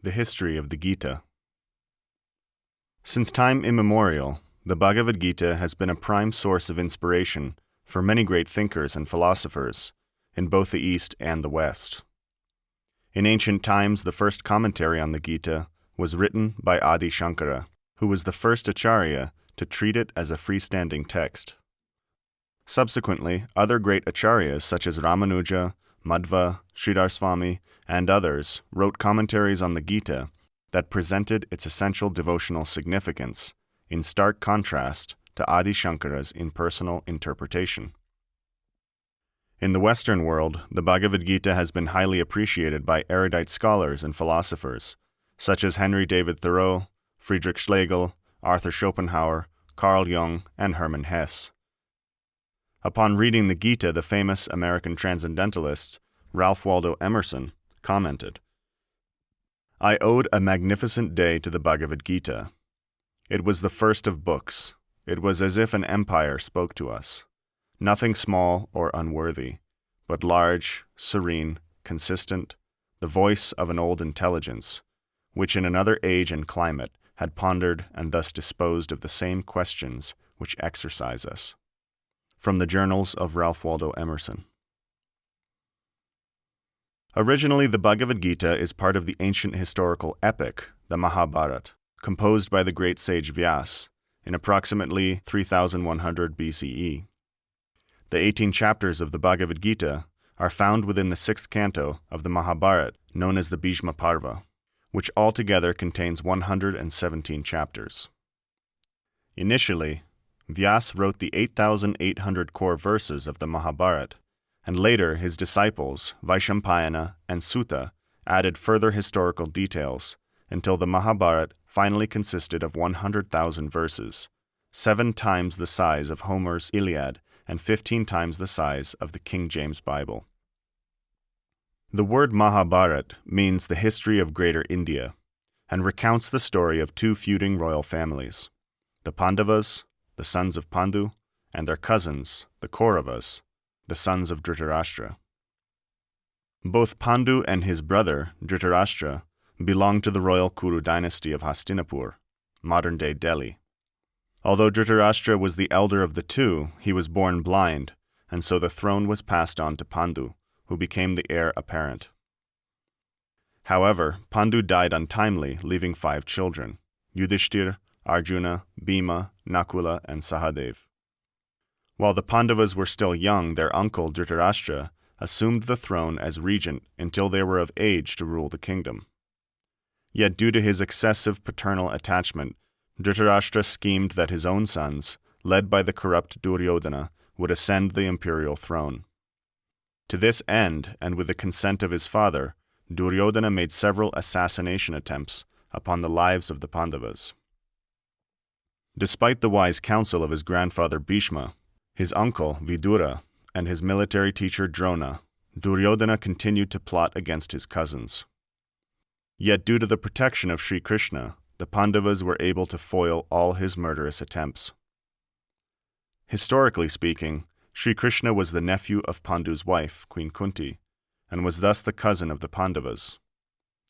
The history of the Gita. Since time immemorial, the Bhagavad Gita has been a prime source of inspiration for many great thinkers and philosophers in both the East and the West. In ancient times, the first commentary on the Gita was written by Adi Shankara, who was the first acharya to treat it as a freestanding text. Subsequently, other great acharyas such as Ramanuja, Madhva, Sridhar Swami, and others wrote commentaries on the Gita that presented its essential devotional significance in stark contrast to Adi Shankara's impersonal interpretation. In the Western world, the Bhagavad Gita has been highly appreciated by erudite scholars and philosophers such as Henry David Thoreau, Friedrich Schlegel, Arthur Schopenhauer, Carl Jung, and Hermann Hesse. Upon reading the Gita, the famous American transcendentalist Ralph Waldo Emerson commented, "I owed a magnificent day to the Bhagavad Gita. It was the first of books. It was as if an empire spoke to us. Nothing small or unworthy, but large, serene, consistent, the voice of an old intelligence, which in another age and climate had pondered and thus disposed of the same questions which exercise us." From the Journals of Ralph Waldo Emerson. Originally, the Bhagavad Gita is part of the ancient historical epic, the Mahabharata, composed by the great sage Vyas in approximately 3100 BCE. The 18 chapters of the Bhagavad Gita are found within the 6th canto of the Mahabharata, known as the Bhishma Parva, which altogether contains 117 chapters. Initially, Vyas wrote the 8,800 core verses of the Mahabharata, and later his disciples, Vaishampayana and Sutta, added further historical details until the Mahabharata finally consisted of 100,000 verses, 7 times the size of Homer's Iliad and 15 times the size of the King James Bible. The word Mahabharata means the history of Greater India and recounts the story of 2 feuding royal families, the Pandavas, the sons of Pandu, and their cousins, the Kauravas, the sons of Dhritarashtra. Both Pandu and his brother, Dhritarashtra, belonged to the royal Kuru dynasty of Hastinapur, modern-day Delhi. Although Dhritarashtra was the elder of the 2, he was born blind, and so the throne was passed on to Pandu, who became the heir apparent. However, Pandu died untimely, leaving 5 children, Yudhishthir, Arjuna, Bhima, Nakula, and Sahadev. While the Pandavas were still young, their uncle Dhritarashtra assumed the throne as regent until they were of age to rule the kingdom. Yet due to his excessive paternal attachment, Dhritarashtra schemed that his own sons, led by the corrupt Duryodhana, would ascend the imperial throne. To this end, and with the consent of his father, Duryodhana made several assassination attempts upon the lives of the Pandavas. Despite the wise counsel of his grandfather Bhishma, his uncle Vidura, and his military teacher Drona, Duryodhana continued to plot against his cousins. Yet due to the protection of Sri Krishna, the Pandavas were able to foil all his murderous attempts. Historically speaking, Sri Krishna was the nephew of Pandu's wife, Queen Kunti, and was thus the cousin of the Pandavas.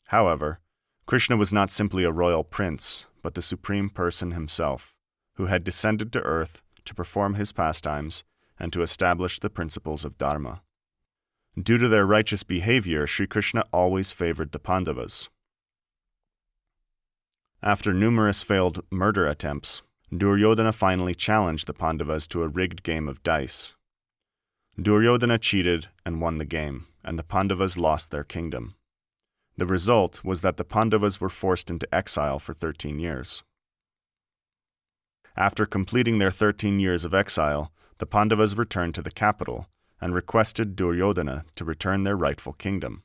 However, Krishna was not simply a royal prince, but the Supreme Person himself, who had descended to earth to perform his pastimes and to establish the principles of Dharma. Due to their righteous behavior, Sri Krishna always favored the Pandavas. After numerous failed murder attempts, Duryodhana finally challenged the Pandavas to a rigged game of dice. Duryodhana cheated and won the game, and the Pandavas lost their kingdom. The result was that the Pandavas were forced into exile for 13 years. After completing their 13 years of exile, the Pandavas returned to the capital and requested Duryodhana to return their rightful kingdom.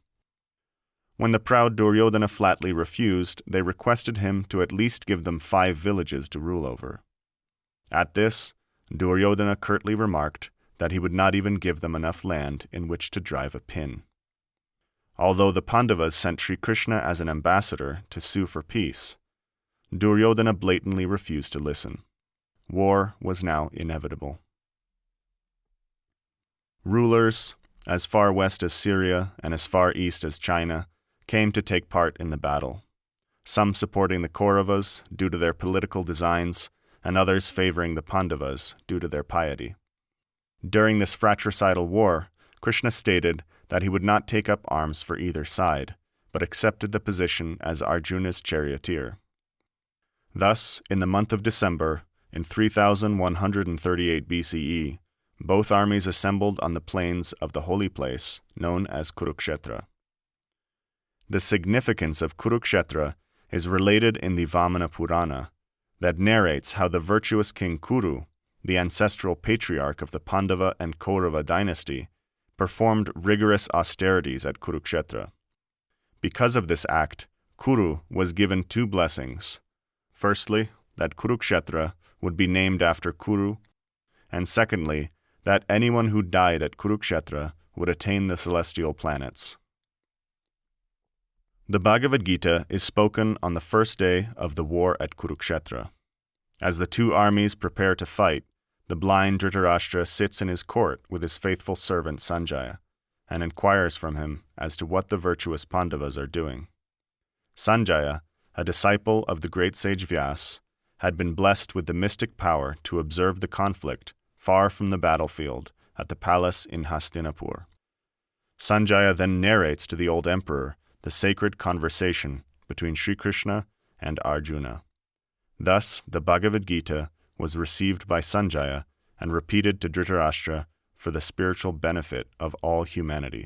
When the proud Duryodhana flatly refused, they requested him to at least give them 5 villages to rule over. At this, Duryodhana curtly remarked that he would not even give them enough land in which to drive a pin. Although the Pandavas sent Sri Krishna as an ambassador to sue for peace, Duryodhana blatantly refused to listen. War was now inevitable. Rulers, as far west as Syria and as far east as China, came to take part in the battle, some supporting the Kauravas due to their political designs, and others favoring the Pandavas due to their piety. During this fratricidal war, Krishna stated that he would not take up arms for either side, but accepted the position as Arjuna's charioteer. Thus, in the month of December, in 3138 BCE, both armies assembled on the plains of the holy place known as Kurukshetra. The significance of Kurukshetra is related in the Vamana Purana, that narrates how the virtuous king Kuru, the ancestral patriarch of the Pandava and Kaurava dynasty, performed rigorous austerities at Kurukshetra. Because of this act, Kuru was given two blessings. Firstly, that Kurukshetra would be named after Kuru, and secondly, that anyone who died at Kurukshetra would attain the celestial planets. The Bhagavad Gita is spoken on the first day of the war at Kurukshetra. As the two armies prepare to fight, the blind Dhritarashtra sits in his court with his faithful servant Sanjaya, and inquires from him as to what the virtuous Pandavas are doing. Sanjaya, a disciple of the great sage Vyas, had been blessed with the mystic power to observe the conflict far from the battlefield at the palace in Hastinapur. Sanjaya then narrates to the old emperor the sacred conversation between Sri Krishna and Arjuna. Thus, the Bhagavad Gita was received by Sanjaya and repeated to Dhritarashtra for the spiritual benefit of all humanity.